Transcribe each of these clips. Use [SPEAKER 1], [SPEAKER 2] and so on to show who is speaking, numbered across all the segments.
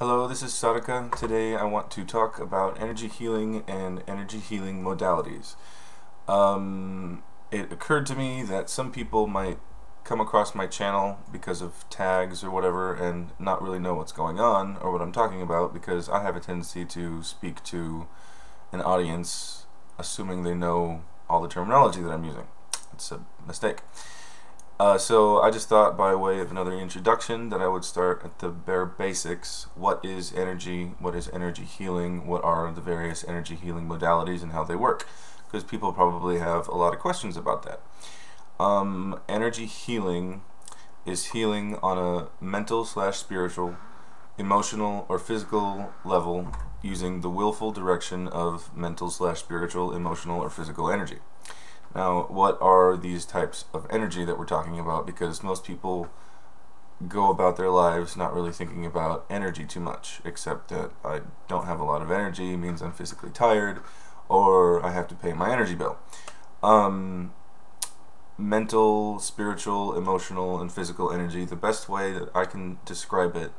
[SPEAKER 1] Hello, this is Sadaka. Today I want to talk about energy healing and energy healing modalities. It occurred to me that some people might come across my channel because of tags or whatever and not really know what's going on or what I'm talking about, because I have a tendency to speak to an audience assuming they know all the terminology that I'm using. It's a mistake. So I just thought, by way of another introduction, that I would start at the bare basics. What is energy? What is energy healing? What are the various energy healing modalities and how they work? Because people probably have a lot of questions about that. Energy healing is healing on a mental/spiritual, emotional, or physical level using the willful direction of mental/spiritual, emotional, or physical energy. Now, what are these types of energy that we're talking about? Because most people go about their lives not really thinking about energy too much, except that I don't have a lot of energy means I'm physically tired, or I have to pay my energy bill. Mental, spiritual, emotional, and physical energy, the best way that I can describe it,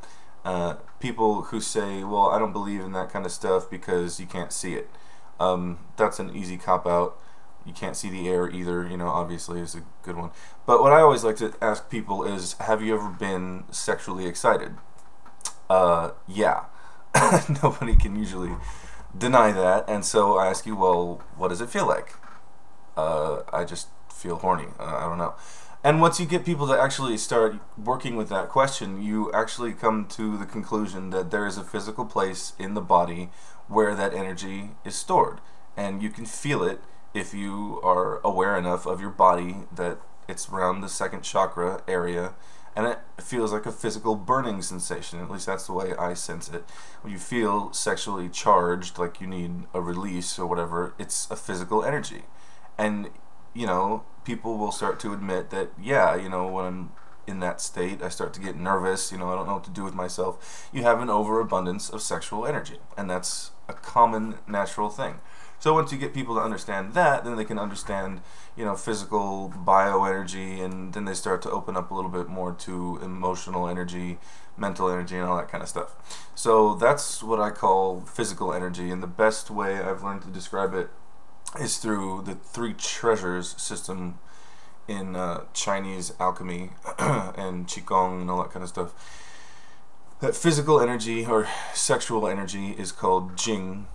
[SPEAKER 1] people who say, well, I don't believe in that kind of stuff because you can't see it. That's an easy cop-out. You can't see the air either, obviously is a good one. But what I always like to ask people is, have you ever been sexually excited? Yeah. Nobody can usually deny that. And so I ask you, well, what does it feel like? I just feel horny. I don't know. And once you get people to actually start working with that question, you actually come to the conclusion that there is a physical place in the body where that energy is stored. And you can feel it if you are aware enough of your body that it's around the second chakra area, and it feels like a physical burning sensation. At least that's the way I sense it. When you feel sexually charged, like you need a release or whatever, it's a physical energy. And people will start to admit that, yeah, when I'm in that state, I start to get nervous, I don't know what to do with myself. You have an overabundance of sexual energy, and that's a common natural thing. So once you get people to understand that, then they can understand, physical bioenergy, and then they start to open up a little bit more to emotional energy, mental energy, and all that kind of stuff. So that's what I call physical energy, and the best way I've learned to describe it is through the three treasures system in Chinese alchemy and Qigong and all that kind of stuff. That physical energy or sexual energy is called Jing.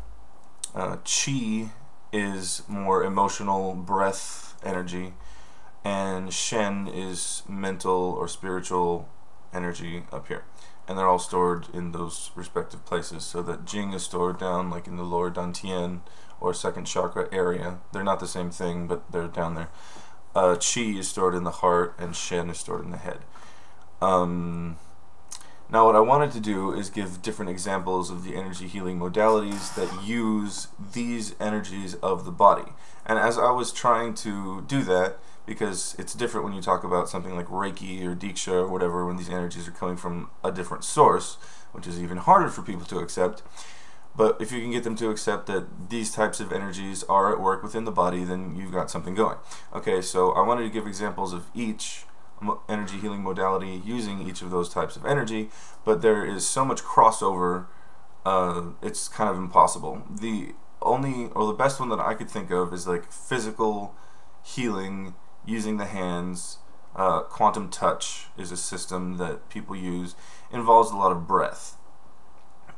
[SPEAKER 1] Qi is more emotional breath energy, and Shen is mental or spiritual energy up here. And they're all stored in those respective places, so that Jing is stored down like in the lower dantian or second chakra area. They're not the same thing, but they're down there. Qi is stored in the heart, and Shen is stored in the head. Now what I wanted to do is give different examples of the energy healing modalities that use these energies of the body. And as I was trying to do that, because it's different when you talk about something like Reiki or Diksha or whatever, when these energies are coming from a different source, which is even harder for people to accept. But if you can get them to accept that these types of energies are at work within the body, then you've got something going. Okay, so I wanted to give examples of each energy healing modality using each of those types of energy, but there is so much crossover, it's kind of impossible. The only, or the best one that I could think of is like physical healing using the hands. Quantum touch is a system that people use, involves a lot of breath.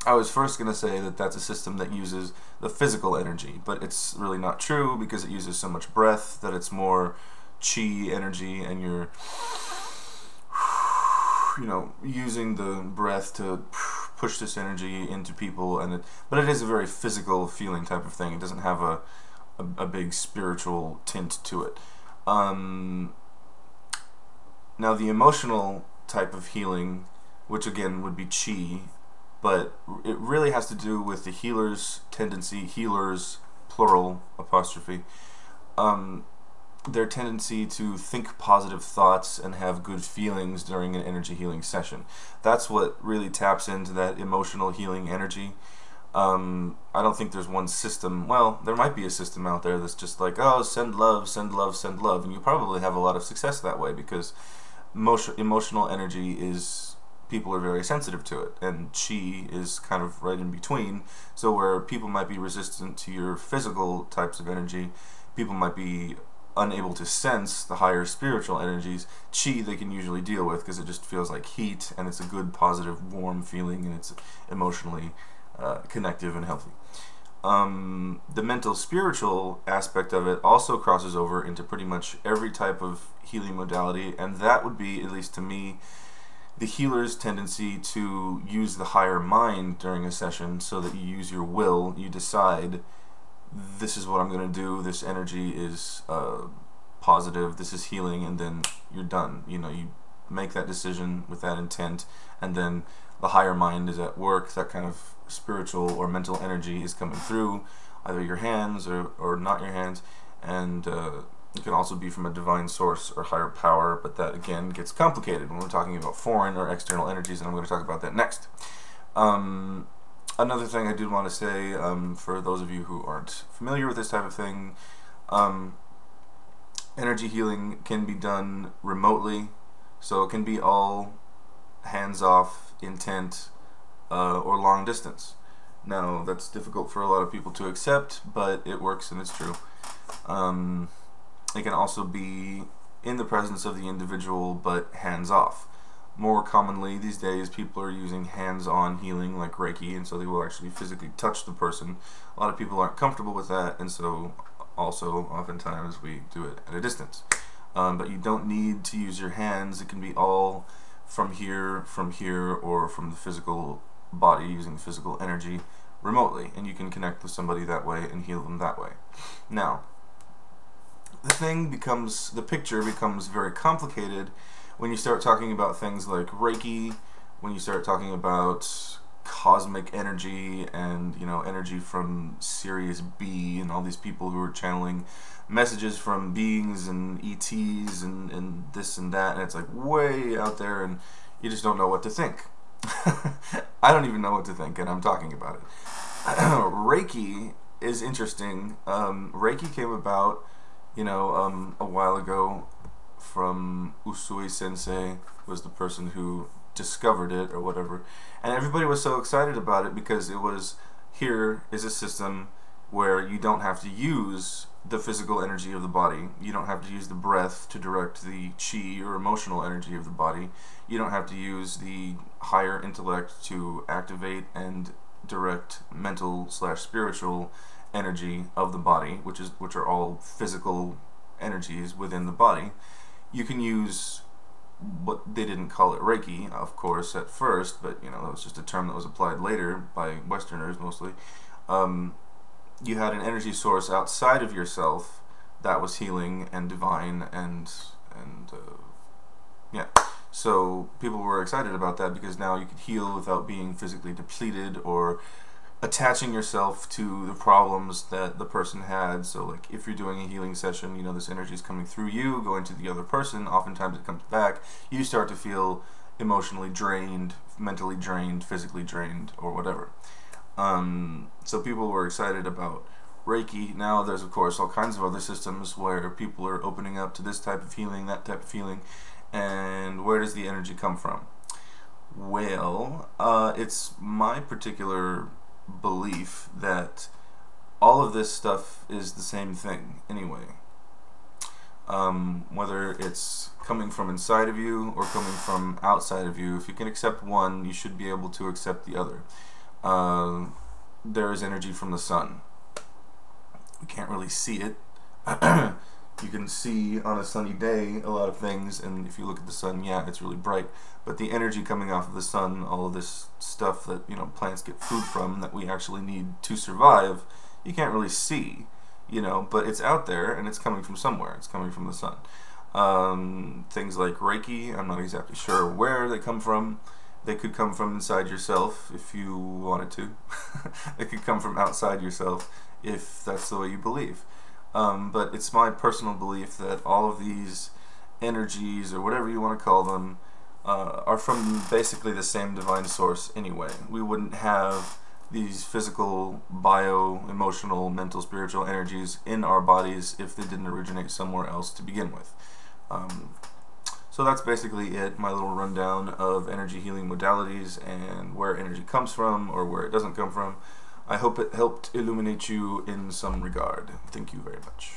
[SPEAKER 1] I was first going to say that that's a system that uses the physical energy, but it's really not true, because it uses so much breath that it's more Qi energy, and you're using the breath to push this energy into people, but it is a very physical feeling type of thing. It doesn't have a big spiritual tint to it. Now the emotional type of healing, which again would be Qi, but it really has to do with the healer's tendency, healers plural apostrophe, their tendency to think positive thoughts and have good feelings during an energy healing session. That's what really taps into that emotional healing energy. I don't think there's one system. Well, there might be a system out there that's just like, oh, send love, send love, send love, and you probably have a lot of success that way, because emotional energy is people are very sensitive to it, and chi is kind of right in between. So where people might be resistant to your physical types of energy, people might be unable to sense the higher spiritual energies. Chi they can usually deal with because it just feels like heat, and it's a good, positive, warm feeling, and it's emotionally connective and healthy. The mental spiritual aspect of it also crosses over into pretty much every type of healing modality, and that would be, at least to me, the healer's tendency to use the higher mind during a session, so that you use your will, you decide, this is what I'm going to do, this energy is positive, this is healing, and then you're done. You know, you make that decision with that intent, and then the higher mind is at work. That kind of spiritual or mental energy is coming through either your hands or not your hands, and it can also be from a divine source or higher power, but that again gets complicated when we're talking about foreign or external energies, and I'm going to talk about that next. Another thing I did want to say, for those of you who aren't familiar with this type of thing, energy healing can be done remotely, so it can be all hands-off intent, or long distance. Now, that's difficult for a lot of people to accept, but it works and it's true. It can also be in the presence of the individual, but hands-off. More commonly these days, people are using hands-on healing like Reiki, and so they will actually physically touch the person. A lot of people aren't comfortable with that, and so also oftentimes we do it at a distance. But you don't need to use your hands. It can be all from here, or from the physical body, using physical energy remotely, and you can connect with somebody that way and heal them that way. Now, the picture becomes very complicated when you start talking about things like Reiki, when you start talking about cosmic energy and, you know, energy from Sirius B and all these people who are channeling messages from beings and ETs and this and that, and it's like way out there, and you just don't know what to think. I don't even know what to think, and I'm talking about it. Reiki is interesting. Reiki came about, you know, a while ago from Usui Sensei, was the person who discovered it or whatever, and everybody was so excited about it because it was, here is a system where you don't have to use the physical energy of the body. You don't have to use the breath to direct the chi or emotional energy of the body. You don't have to use the higher intellect to activate and direct mental/spiritual energy of the body, which are all physical energies within the body. You can use what they didn't call it Reiki, of course, at first, but you know, that was just a term that was applied later by Westerners mostly. You had an energy source outside of yourself that was healing and divine, and yeah. So people were excited about that because now you could heal without being physically depleted or attaching yourself to the problems that the person had. So like if you're doing a healing session, you know, this energy is coming through you, going to the other person, oftentimes it comes back, you start to feel emotionally drained, mentally drained, physically drained, or whatever. So people were excited about Reiki. Now there's of course all kinds of other systems where people are opening up to this type of healing, that type of healing, and where does the energy come from? Well, it's my particular belief that all of this stuff is the same thing anyway. Whether it's coming from inside of you or coming from outside of you, if you can accept one, you should be able to accept the other. There is energy from the sun. We can't really see it. You can see on a sunny day a lot of things, and if you look at the sun, yeah, it's really bright, but the energy coming off of the sun, all of this stuff that, you know, plants get food from, that we actually need to survive, you can't really see, you know, but it's out there and it's coming from somewhere. It's coming from the sun. Things like Reiki, I'm not exactly sure where they come from. They could come from inside yourself if you wanted to. They could come from outside yourself if that's the way you believe. But it's my personal belief that all of these energies, or whatever you want to call them, are from basically the same divine source anyway. We wouldn't have these physical, bio, emotional, mental, spiritual energies in our bodies if they didn't originate somewhere else to begin with. So So that's basically it, my little rundown of energy healing modalities and where energy comes from or where it doesn't come from. I hope it helped illuminate you in some regard. Thank you very much.